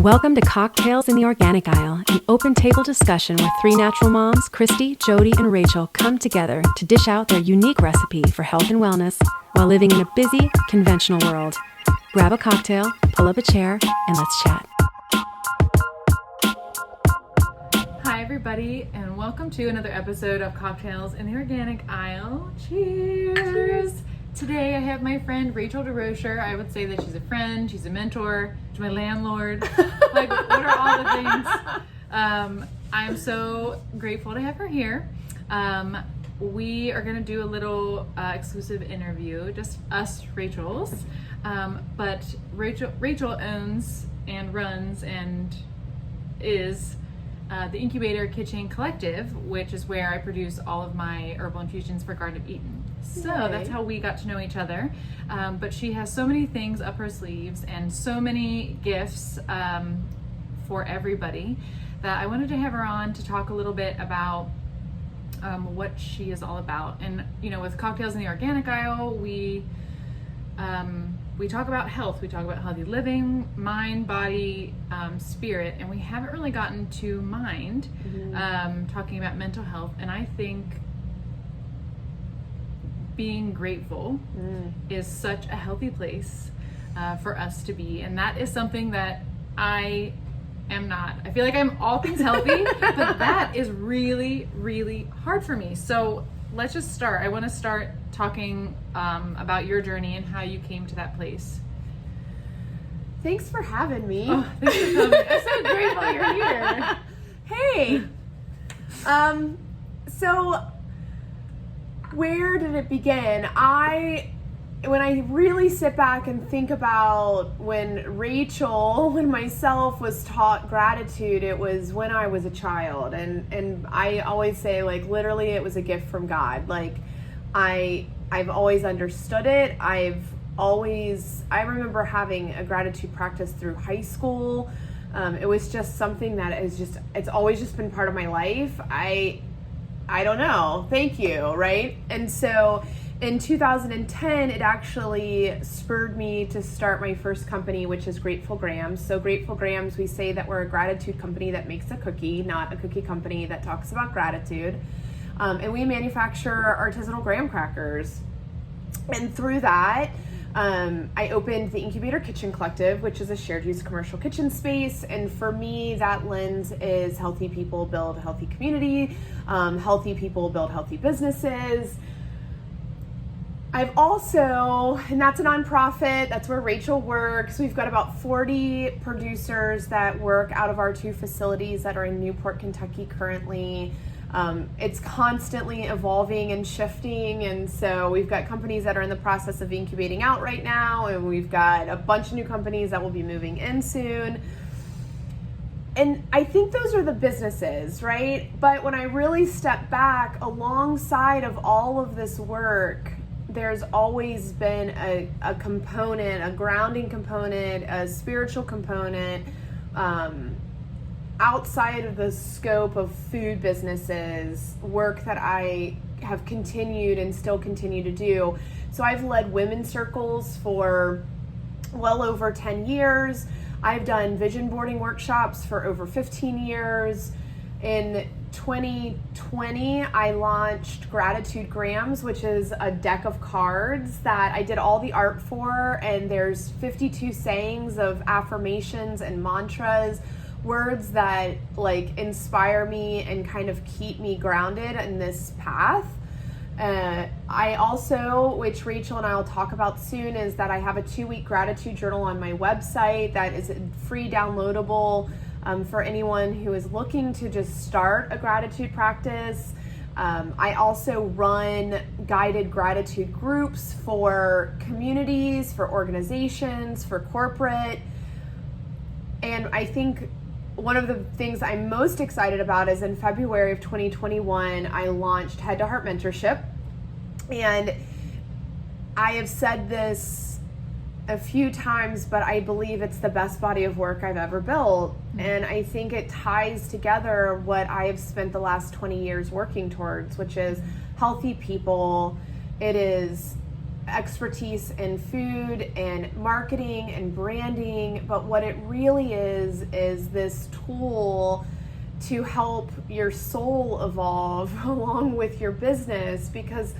Welcome to Cocktails in the Organic Aisle, an open table discussion where three natural moms, Christy, Jodi, and Rachel, come together to dish out their unique recipe for health and wellness while living in a busy, conventional world. Grab a cocktail, pull up a chair, and let's chat. Hi everybody, and welcome to another episode of Cocktails in the Organic Aisle. Cheers! Today I have my friend Rachel DesRochers. I would say that she's a friend, she's a mentor, she's my landlord. Like, what are all the things? I'm so grateful to have her here. We are going to do a little exclusive interview, just us Rachels. But Rachel owns and runs and is the Incubator Kitchen Collective, which is where I produce all of my herbal infusions for Garden of Eden. So that's how we got to know each other. But she has so many things up her sleeves and so many gifts for everybody that I wanted to have her on to talk a little bit about what she is all about. And, you know, with Cocktails in the Organic Aisle, we talk about health, we talk about healthy living, mind, body, spirit, and we haven't really gotten to mind, talking about mental health. And I think being grateful is such a healthy place for us to be. And that is something that I am not. I feel like I'm all things healthy, but that is really, really hard for me. So let's just start. I want to start talking about your journey and how you came to that place. Thanks for having me. Oh, thanks for coming. I'm so grateful you're here. Hey. So where did it begin? When I really sit back and think about when myself was taught gratitude, it was when I was a child. And I always say, like, literally it was a gift from God. Like, I've always understood it. I remember having a gratitude practice through high school. It was just something that it's always just been part of my life. I don't know. Thank you. Right. And so in 2010, it actually spurred me to start my first company, which is Grateful Grams. So Grateful Grams, we say that we're a gratitude company that makes a cookie, not a cookie company that talks about gratitude. And we manufacture artisanal graham crackers. And through that, I opened the Incubator Kitchen Collective, which is a shared use commercial kitchen space. And for me, that lens is healthy people build a healthy community, healthy people build healthy businesses. I've also, and that's a nonprofit, that's where Rachel works. We've got about 40 producers that work out of our two facilities that are in Newport, Kentucky currently. It's constantly evolving and shifting, and so we've got companies that are in the process of incubating out right now, and we've got a bunch of new companies that will be moving in soon. And I think those are the businesses, right? But when I really step back, alongside of all of this work, there's always been a component, a grounding component, a spiritual component, outside of the scope of food businesses, work that I have continued and still continue to do. So I've led women's circles for well over 10 years. I've done vision boarding workshops for over 15 years. In 2020, I launched Gratitude Grams, which is a deck of cards that I did all the art for, and there's 52 sayings of affirmations and mantras, words that like inspire me and kind of keep me grounded in this path. I also, which Rachel and I will talk about soon, is that I have a 2-week gratitude journal on my website that is free downloadable for anyone who is looking to just start a gratitude practice. I also run guided gratitude groups for communities, for organizations, for corporate. And I think one of the things I'm most excited about is in February of 2021, I launched Head to Heart Mentorship. And I have said this a few times, but I believe it's the best body of work I've ever built. And I think it ties together what I have spent the last 20 years working towards, which is healthy people. It is expertise in food and marketing and branding, but what it really is this tool to help your soul evolve along with your business, because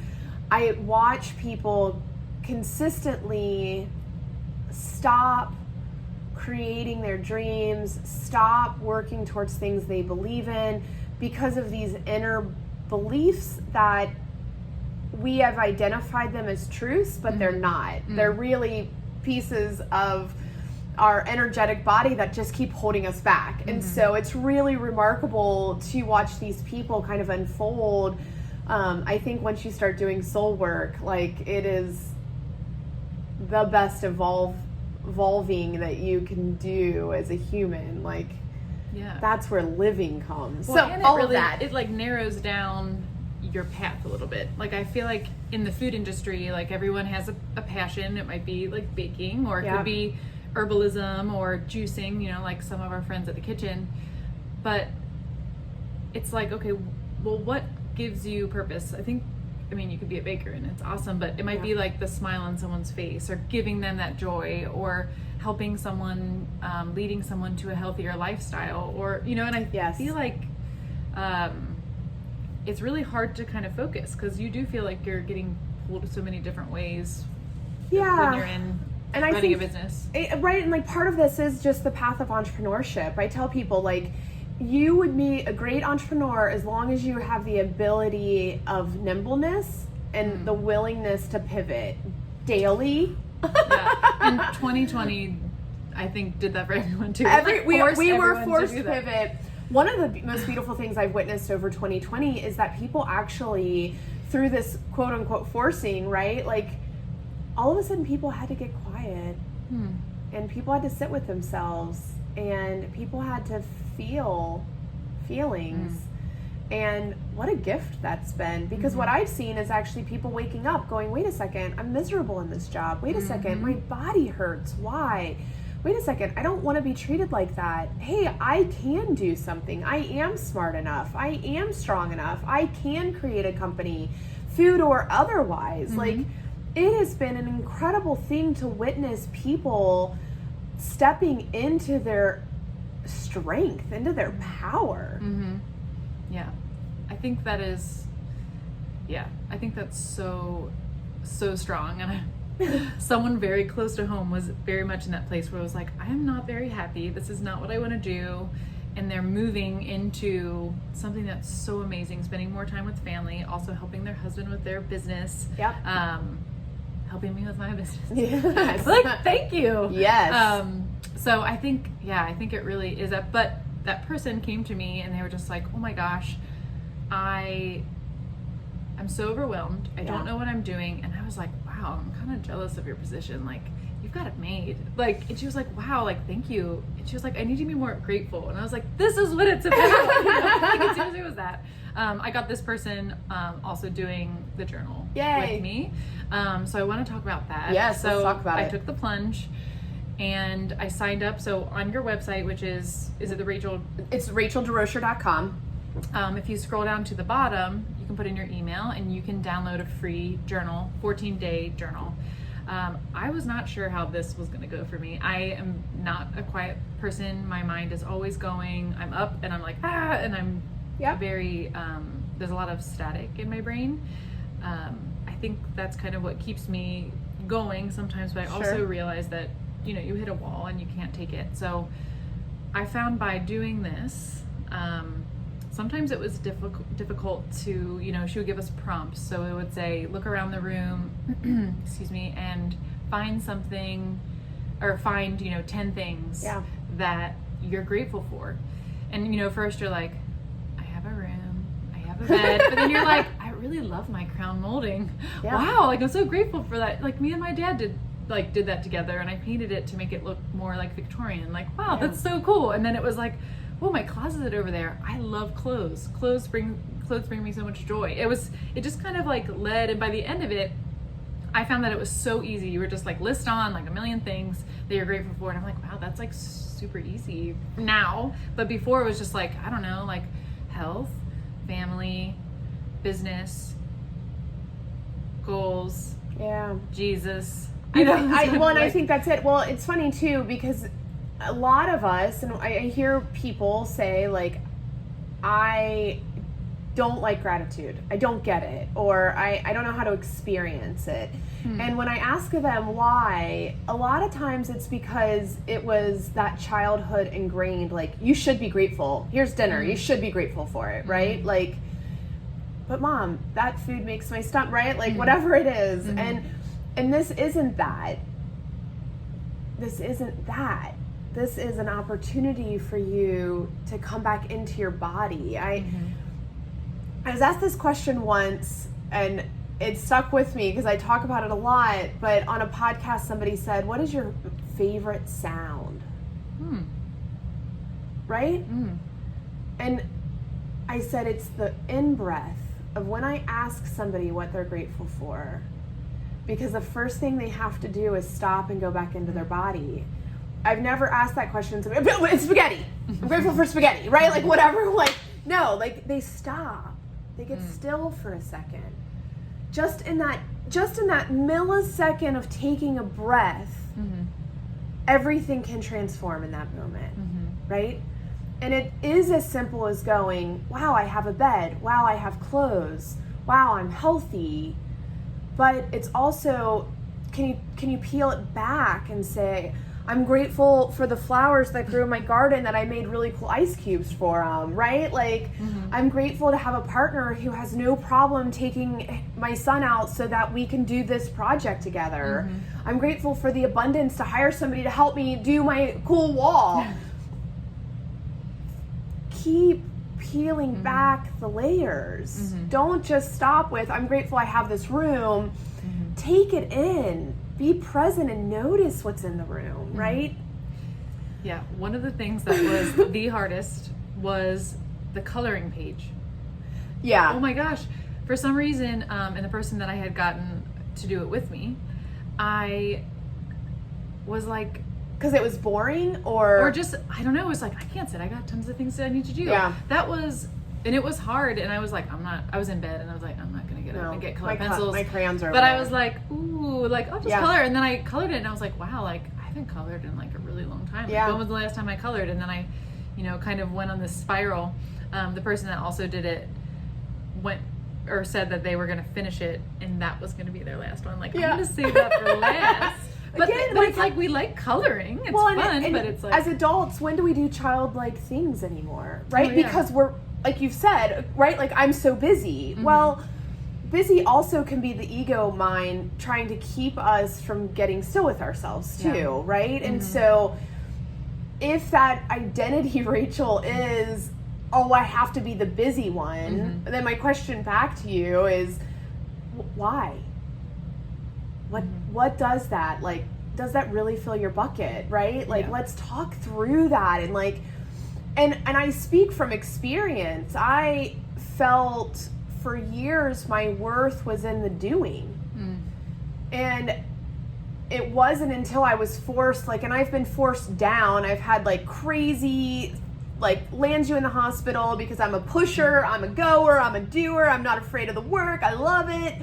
I watch people consistently stop creating their dreams, stop working towards things they believe in because of these inner beliefs that we have identified them as truths, but they're not. They're really pieces of our energetic body that just keep holding us back. And so it's really remarkable to watch these people kind of unfold. I think once you start doing soul work, like, it is the best evolving that you can do as a human. Like, that's where living comes. Well, so and all it of that, it like narrows down your path a little bit. Like, I feel like in the food industry, like, everyone has a passion. It might be like baking, or it could be herbalism or juicing, you know, like some of our friends at the kitchen. But it's like, okay, well, what gives you purpose? I mean, you could be a baker and it's awesome, but it might be like the smile on someone's face, or giving them that joy, or helping someone, leading someone to a healthier lifestyle, or, you know, and I feel like it's really hard to kind of focus, because you do feel like you're getting pulled so many different ways when you're in running a business. Right, and like part of this is just the path of entrepreneurship. I tell people, like, you would be a great entrepreneur as long as you have the ability of nimbleness and the willingness to pivot daily. And 2020, I think, did that for everyone too. We were forced to pivot. One of the most beautiful things I've witnessed over 2020 is that people actually, through this quote unquote forcing, right? Like, all of a sudden people had to get quiet and people had to sit with themselves, and people had to feel feelings. And what a gift that's been, because what I've seen is actually people waking up going, wait a second, I'm miserable in this job. Wait a second, my body hurts. Why? Wait a second, I don't want to be treated like that. Hey, I can do something. I am smart enough. I am strong enough. I can create a company, food or otherwise. Like, it has been an incredible thing to witness people stepping into their strength, into their power. Yeah, I think that is, I think that's so strong. And someone very close to home was very much in that place where it was like, I am not very happy. This is not what I want to do. And they're moving into something that's so amazing, spending more time with family, also helping their husband with their business. Helping me with my business. Yes. Like, thank you. Yes. So I think it really is that. But that person came to me and they were just like, oh my gosh, I'm so overwhelmed. I don't know what I'm doing. And I was like, wow, I'm kind of jealous of your position. Like, you've got it made. Like, and she was like, wow, like, thank you. And she was like, I need to be more grateful. And I was like, this is what it's about. You know? Like, it seriously was that. I got this person also doing the journal with me. So I want to talk about that. Yes, so let's talk about it. I took the plunge and I signed up. So on your website, which is it the Rachel? It's RachelDesRochers.com. If you scroll down to the bottom, you can put in your email and you can download a free journal, 14-day journal. I was not sure how this was going to go for me. I am not a quiet person. My mind is always going. I'm up and I'm like, and I'm very, there's a lot of static in my brain. I think that's kind of what keeps me going sometimes, but I also realize that, you know, you hit a wall and you can't take it. So I found by doing this, sometimes it was difficult to, you know, she would give us prompts. So it would say, look around the room, excuse me, and find something, or find, you know, 10 things that you're grateful for. And, you know, first you're like, I have a room, I have a bed, but then you're like, I really love my crown molding. Wow, like, I'm so grateful for that. Like, me and my dad did that together, and I painted it to make it look more like Victorian. Like, wow, that's so cool. And then it was like, oh, my closet over there. I love clothes. Clothes bring me so much joy. It just kind of like led, and by the end of it, I found that it was so easy. You were just like, list on like a million things that you're grateful for, and I'm like, wow, that's like super easy now. But before it was just like, I don't know, like health, family, business, goals, Yeah. Jesus. I think that's it. Well, it's funny too, because a lot of us, and I hear people say, like, I don't like gratitude. I don't get it. Or I don't know how to experience it. And when I ask them why, a lot of times it's because it was that childhood ingrained, like, you should be grateful. Here's dinner. You should be grateful for it, right? Like, but Mom, that food makes my stomach, right? Like, whatever it is. And this isn't that. This isn't that. This is an opportunity for you to come back into your body. I was asked this question once, and it stuck with me because I talk about it a lot, but on a podcast somebody said, what is your favorite sound? Right? And I said, it's the in-breath of when I ask somebody what they're grateful for, because the first thing they have to do is stop and go back into their body. I've never asked that question to somebody. It's spaghetti. I'm grateful for spaghetti, right? Like, whatever. Like, no, like, they stop. They get still for a second. Just in that millisecond of taking a breath, everything can transform in that moment, right? And it is as simple as going, wow, I have a bed. Wow, I have clothes. Wow, I'm healthy. But it's also, can you peel it back and say, I'm grateful for the flowers that grew in my garden that I made really cool ice cubes for them, right? Like, I'm grateful to have a partner who has no problem taking my son out so that we can do this project together. I'm grateful for the abundance to hire somebody to help me do my cool wall. Keep peeling back the layers. Don't just stop with, I'm grateful I have this room. Take it in. Be present and notice what's in the room, right? Yeah, one of the things that was the hardest was the coloring page. Yeah. Oh my gosh. For some reason, and the person that I had gotten to do it with me, I was like... Because it was boring, or just, I don't know, it was like, I can't sit, I got tons of things that I need to do. Yeah. That was... And it was hard, and I was like, I was in bed, and I was like, I'm not going to get up and get color pencils. My crayons are But I was like, ooh, like, I'll just color. And then I colored it, and I was like, wow, like, I haven't colored in, like, a really long time. Yeah. Like, when was the last time I colored? And then I, kind of went on this spiral. The person that also did it said that they were going to finish it, and that was going to be their last one. Like, I'm going to save that for last. But it's like, we like coloring. It's fun, but it's like... As adults, when do we do childlike things anymore, right? Because we're... Like you've said, right? Like, I'm so busy. Well, busy also can be the ego mind trying to keep us from getting still with ourselves too, right? And so if that identity, Rachel, is, oh, I have to be the busy one, then my question back to you is, why? What does that, like, does that really fill your bucket, right? Like, let's talk through that. And like, and I speak from experience. I felt for years my worth was in the doing. And it wasn't until I was forced, like, and I've been forced down. I've had like crazy, like, lands you in the hospital because I'm a pusher, I'm a goer, I'm a doer, I'm not afraid of the work, I love it.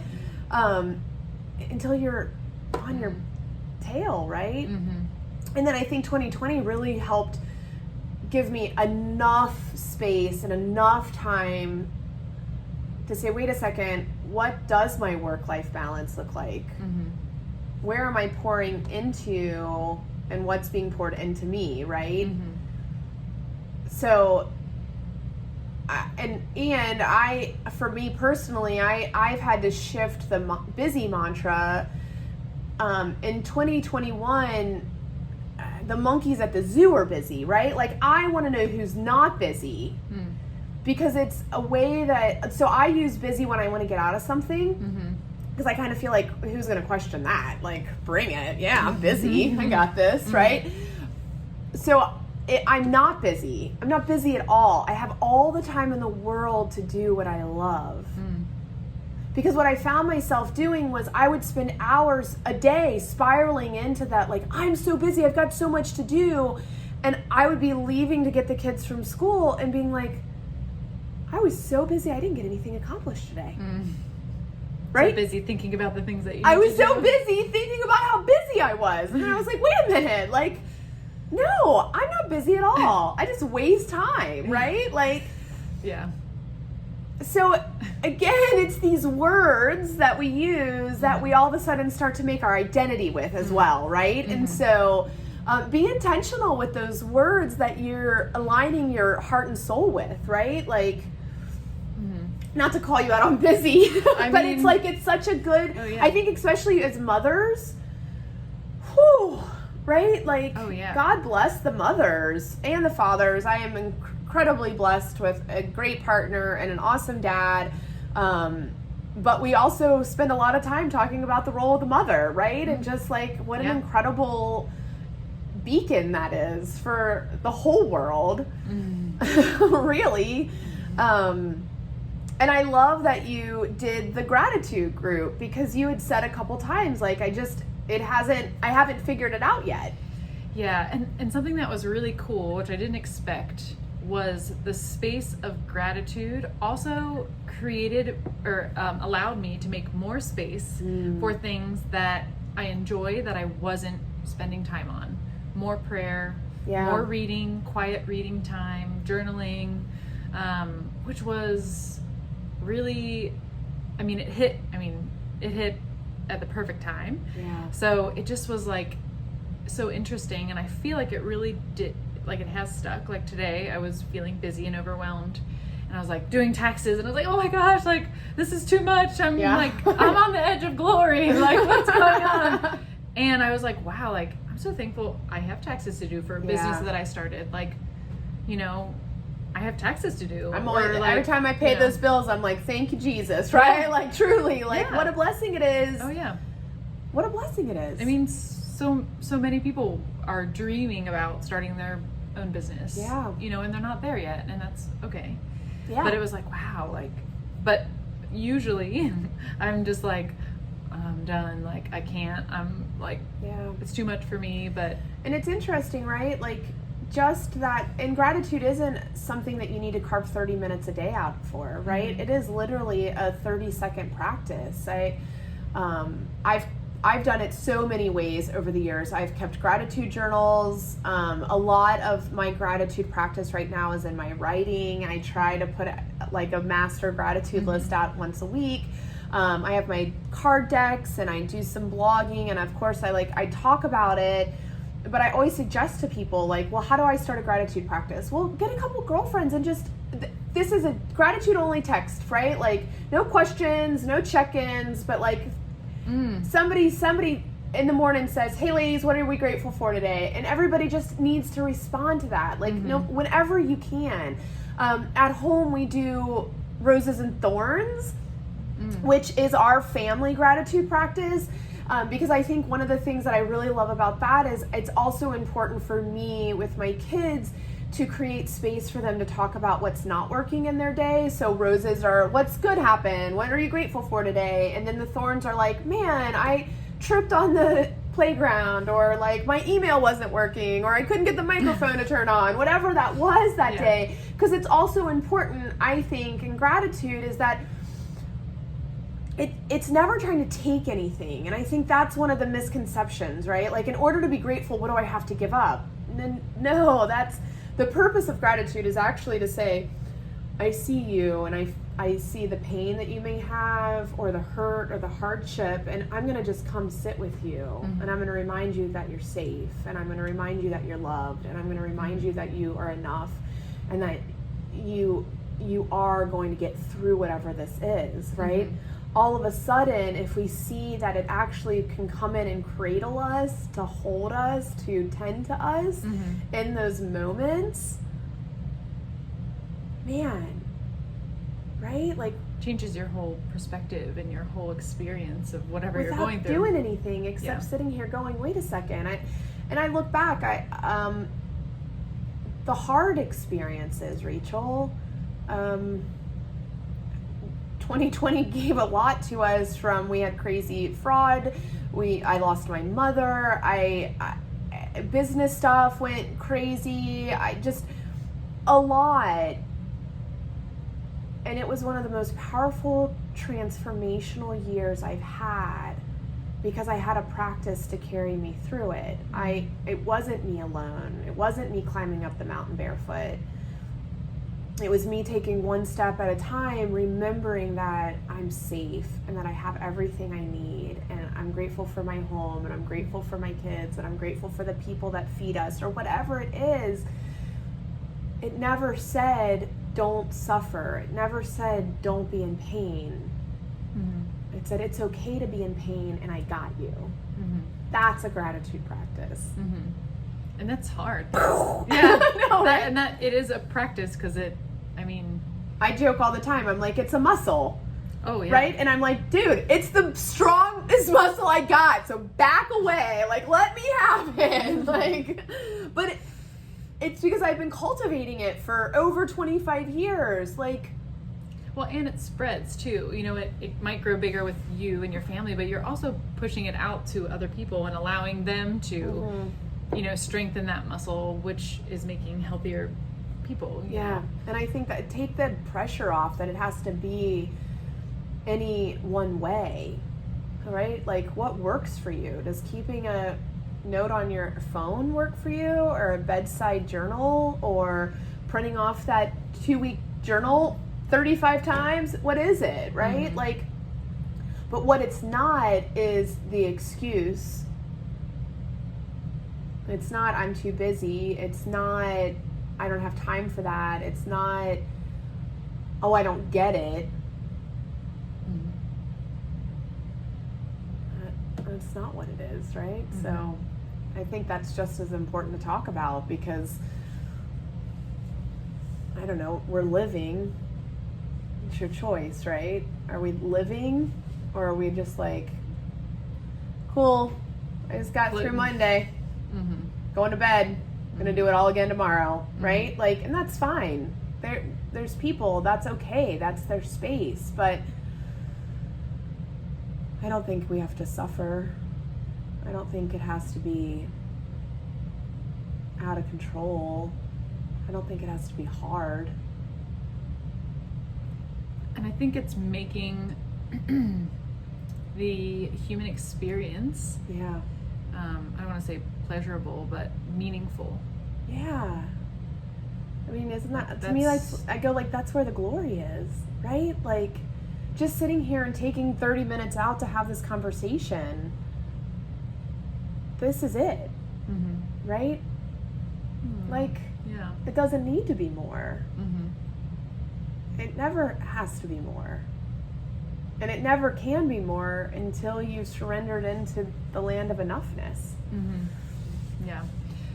Until you're on your tail, right? And then I think 2020 really helped give me enough space and enough time to say, wait a second, what does my work-life balance look like? Where am I pouring into, and what's being poured into me, right? So, and I, for me personally, I've had to shift the busy mantra. In 2021, the monkeys at the zoo are busy, right? Like, I want to know who's not busy, because it's a way that, so I use busy when I want to get out of something, because I kind of feel like, who's going to question that? Like, bring it. Yeah, I'm busy. I got this, right? So I'm not busy. I'm not busy at all. I have all the time in the world to do what I love. Because what I found myself doing was I would spend hours a day spiraling into that, like, I'm so busy, I've got so much to do. And I would be leaving to get the kids from school and being like, I was so busy, I didn't get anything accomplished today. right? So busy thinking about the things that you I need was to so do. busy thinking about how busy I was. And then I was like, wait a minute, like, no, I'm not busy at all. I just waste time, right? Like, Yeah. so again, it's these words that we use that we all of a sudden start to make our identity with as well, right? And so be intentional with those words that you're aligning your heart and soul with, right? Like, not to call you out on busy, but it's like, it's such a good, I think especially as mothers, whew, right? Like, God bless the mothers and the fathers. I am incredibly blessed with a great partner and an awesome dad. But we also spend a lot of time talking about the role of the mother, right? And just like what an incredible beacon that is for the whole world, really. And I love that you did the gratitude group, because you had said a couple times, like, I haven't figured it out yet. Yeah, and something that was really cool, which I didn't expect, was the space of gratitude also created or allowed me to make more space for things that I enjoy that I wasn't spending time on. More prayer, more reading, quiet reading time, journaling, which was really, it hit at the perfect time. Yeah. So it just was like so interesting, and I feel like it really did, like it has stuck. Like today I was feeling busy and overwhelmed, and I was like doing taxes, and I was like, oh my gosh, like this is too much. I'm on the edge of glory. Like, what's going on? And I was like, wow, like I'm so thankful I have taxes to do for a business that I started. Like, I have taxes to do. I'm always, like, every time I pay those bills, I'm like, thank you, Jesus, right? Like, truly, like, what a blessing it is. Oh yeah. What a blessing it is. I mean, so many people are dreaming about starting their own business. Yeah. And they're not there yet, and that's okay. Yeah. But it was like, wow, like, but usually I'm just like, I'm done. Like, I can't. I'm like, it's too much for me. And it's interesting, right? Like, just that, and gratitude isn't something that you need to carve 30 minutes a day out for, right? It is literally a 30-second practice. I've done it so many ways over the years. I've kept gratitude journals. A lot of my gratitude practice right now is in my writing. I try to put like a master gratitude list out once a week. I have my card decks, and I do some blogging, and of course I talk about it. But I always suggest to people, like, well, how do I start a gratitude practice? Well, get a couple girlfriends and just, this is a gratitude only text, right? Like, no questions, no check-ins, but like somebody in the morning says, hey ladies, what are we grateful for today? And everybody just needs to respond to that. Like, whenever you can. At home, we do Roses and Thorns, which is our family gratitude practice. Because I think one of the things that I really love about that is it's also important for me with my kids to create space for them to talk about what's not working in their day. So roses are what's good happened, what are you grateful for today? And then the thorns are like, man, I tripped on the playground, or like my email wasn't working, or I couldn't get the microphone to turn on, whatever that was that day. Because it's also important, I think, in gratitude is that it's never trying to take anything. And I think that's one of the misconceptions, right? Like, in order to be grateful, what do I have to give up? No, that's the purpose of gratitude, is actually to say, I see you, and I see the pain that you may have, or the hurt or the hardship, and I'm going to just come sit with you, and I'm going to remind you that you're safe, and I'm going to remind you that you're loved, and I'm going to remind you that you are enough, and that you are going to get through whatever this is, right? All of a sudden, if we see that it actually can come in and cradle us, to hold us, to tend to us in those moments, man, right? Like, changes your whole perspective and your whole experience of whatever you're going through. Without doing anything except sitting here going, wait a second. I look back, the hard experiences, Rachel, 2020 gave a lot to us. From, we had crazy fraud, I lost my mother, business stuff went crazy, just a lot. And it was one of the most powerful transformational years I've had because I had a practice to carry me through it. It wasn't me alone. It wasn't me climbing up the mountain barefoot. It was me taking one step at a time, remembering that I'm safe and that I have everything I need, and I'm grateful for my home, and I'm grateful for my kids, and I'm grateful for the people that feed us, or whatever it is. It never said, don't suffer. It never said, don't be in pain. Mm-hmm. It said, it's okay to be in pain, and I got you. Mm-hmm. That's a gratitude practice. Mm-hmm. And that's hard. Yeah. No, right? And that it is a practice because I joke all the time. I'm like, it's a muscle. Oh, yeah. Right? And I'm like, dude, it's the strongest muscle I got. So back away. Like, let me have it. Like, but it's because I've been cultivating it for over 25 years. Like, well, and it spreads too. It might grow bigger with you and your family, but you're also pushing it out to other people and allowing them to, strengthen that muscle, which is making healthier people. Yeah. And I think that take the pressure off that it has to be any one way, right? Like, what works for you? Does keeping a note on your phone work for you, or a bedside journal, or printing off that 2-week journal 35 times? What is it, right? Mm-hmm. Like, but what it's not is the excuse. It's not, I'm too busy. It's not, I don't have time for that. It's not, oh, I don't get it. That's not what it is, right? Mm-hmm. So I think that's just as important to talk about, because I don't know, we're living. It's your choice, right? Are we living, or are we just like, cool, I just got through Monday, going to bed, gonna do it all again tomorrow, right? Like, and that's fine. There's people, that's okay, that's their space, but I don't think we have to suffer. I don't think it has to be out of control. I don't think it has to be hard. And I think it's making the human experience, I don't want to say pleasurable, but meaningful. Yeah. I mean, isn't that, to me, like, I go like, that's where the glory is, right? Like, just sitting here and taking 30 minutes out to have this conversation, this is it, right? Like, it doesn't need to be more. It never has to be more. And it never can be more until you've surrendered into the land of enoughness. Yeah.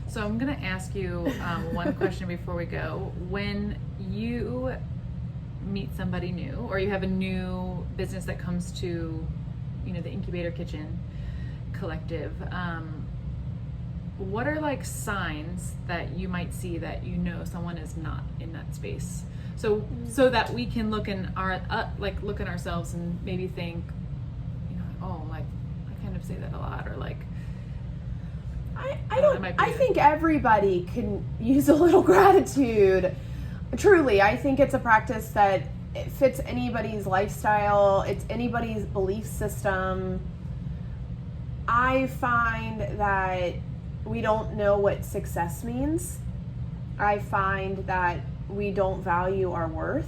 So I'm going to ask you one question before we go. When you meet somebody new, or you have a new business that comes to, the Incubator Kitchen Collective, what are like signs that you might see that someone is not in that space? So that we can look in look at ourselves and maybe think, oh, like, I kind of say that a lot, or like, I think everybody can use a little gratitude. Truly, I think it's a practice that it fits anybody's lifestyle. It's anybody's belief system. I find that we don't know what success means. I find that we don't value our worth.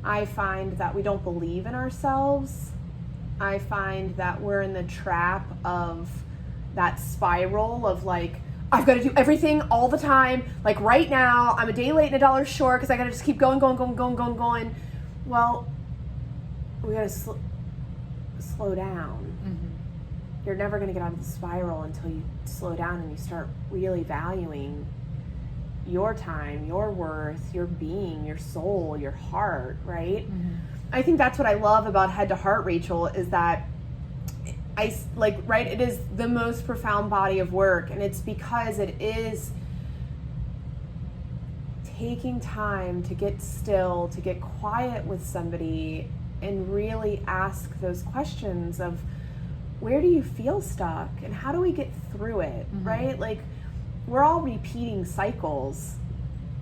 I find that we don't believe in ourselves. I find that we're in the trap of that spiral of like, I've got to do everything all the time. Like right now, I'm a day late and $1 short because I got to just keep going. Well, we got to slow down. You're never going to get out of the spiral until you slow down and you start really valuing your time, your worth, your being, your soul, your heart, right? I think that's what I love about Head to Heart, Rachel, is that it is the most profound body of work, and it's because it is taking time to get still, to get quiet with somebody and really ask those questions of, where do you feel stuck and how do we get through it, right? Like, we're all repeating cycles.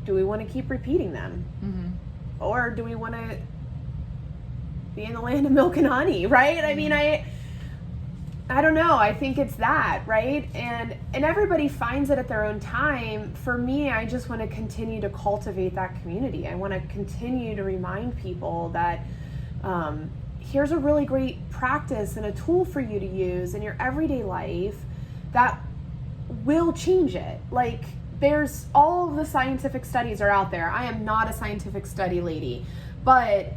Do we want to keep repeating them? Or do we want to be in the land of milk and honey, right? I mean, I don't know. I think it's that, right? And everybody finds it at their own time. For me, I just want to continue to cultivate that community. I want to continue to remind people that here's a really great practice and a tool for you to use in your everyday life that will change it. Like, there's all of the scientific studies are out there. I am not a scientific study lady, but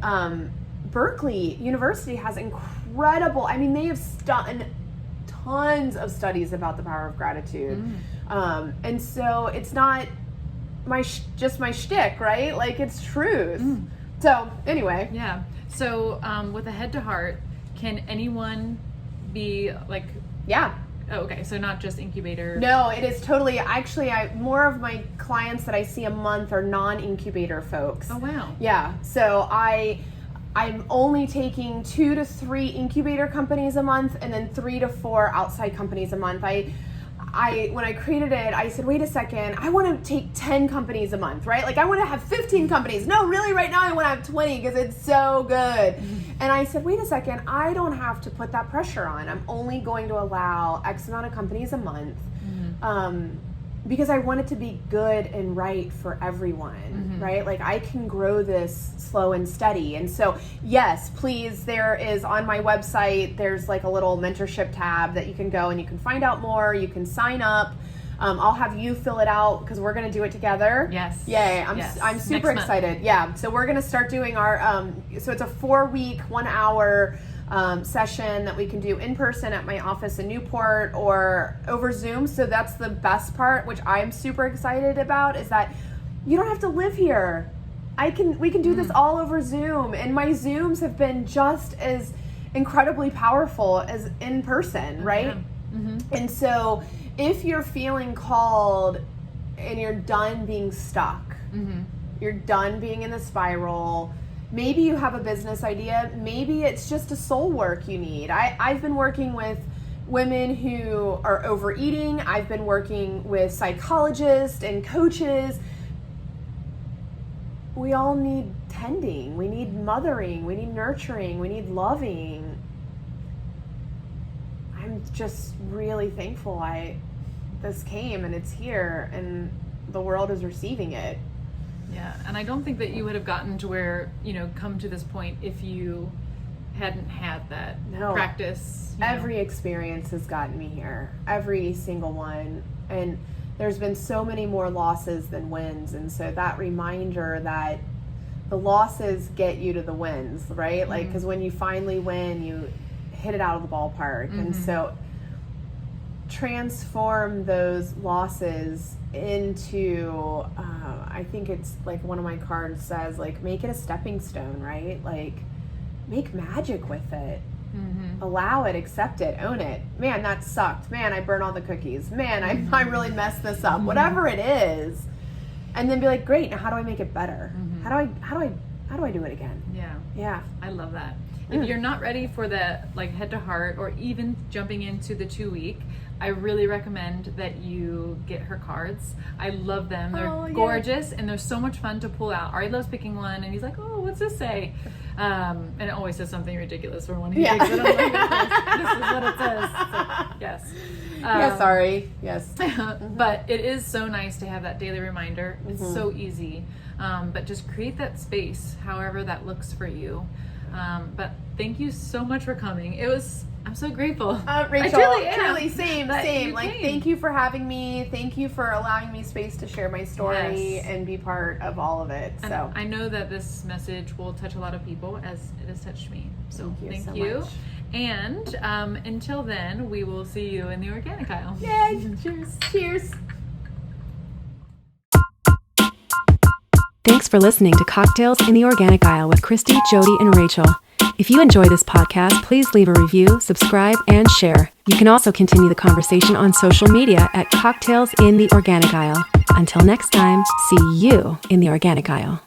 Berkeley University has incredible, I mean, they have done tons of studies about the power of gratitude. And so it's not just my shtick, right? Like, it's truth. So anyway. Yeah. So with a head to heart, can anyone be like... Yeah. Oh, okay. So not just incubator. No, it is totally, actually, more of my clients that I see a month are non-incubator folks. Oh, wow. Yeah. So I'm only taking 2 to 3 incubator companies a month and then 3 to 4 outside companies a month. When I created it, I said, wait a second, I want to take 10 companies a month, right? Like, I want to have 15 companies. No, really, right now I want to have 20 because it's so good. And I said, wait a second, I don't have to put that pressure on. I'm only going to allow X amount of companies a month. Because I want it to be good and right for everyone, right? Like, I can grow this slow and steady. And so, yes, please, there is on my website, there's like a little mentorship tab that you can go and you can find out more. You can sign up. I'll have you fill it out because we're going to do it together. Yes. Yay. I'm super excited. Yeah. So we're going to start doing our, so it's a 4-week, 1-hour session that we can do in person at my office in Newport or over Zoom. So that's the best part, which I'm super excited about, is that you don't have to live here. We can do this all over Zoom, and my Zooms have been just as incredibly powerful as in person, right? And so if you're feeling called and you're done being stuck, you're done being in the spiral, maybe you have a business idea. Maybe it's just a soul work you need. I've been working with women who are overeating. I've been working with psychologists and coaches. We all need tending. We need mothering. We need nurturing. We need loving. I'm just really thankful this came and it's here and the world is receiving it. Yeah, and I don't think that you would have gotten to where, come to this point if you hadn't had that practice. Every experience has gotten me here. Every single one. And there's been so many more losses than wins. And so that reminder that the losses get you to the wins, right? Like, because when you finally win, you hit it out of the ballpark. And so transform those losses into, I think it's like one of my cards says, like, make it a stepping stone, right? Like, make magic with it. Allow it, accept it, own it. Man, that sucked. Man, I burned all the cookies. Man, I really messed this up. Whatever it is. And then be like, great, now how do I make it better? How do I do it again? Yeah. I love that. If you're not ready for that, like, head to heart or even jumping into the 2-week, I really recommend that you get her cards. I love them. They're gorgeous and they're so much fun to pull out. Ari loves picking one and he's like, oh, what's this say? And it always says something ridiculous for when he picks it. I'm like, this is what it says. So, yes. Yes, sorry. Yes. But it is so nice to have that daily reminder. It's so easy. But just create that space, however that looks for you. But thank you so much for coming. I'm so grateful. Rachel, truly, same. Like, came. thank you for having me. Thank you for allowing me space to share my story and be part of all of it. And so I know that this message will touch a lot of people as it has touched me. So thank you. Much. And until then, we will see you in the organic aisle. Yay! Cheers. Thanks for listening to Cocktails in the Organic Aisle with Christy, Jodi, and Rachel. If you enjoy this podcast, please leave a review, subscribe, and share. You can also continue the conversation on social media at Cocktails in the Organic Aisle. Until next time, see you in the Organic Aisle.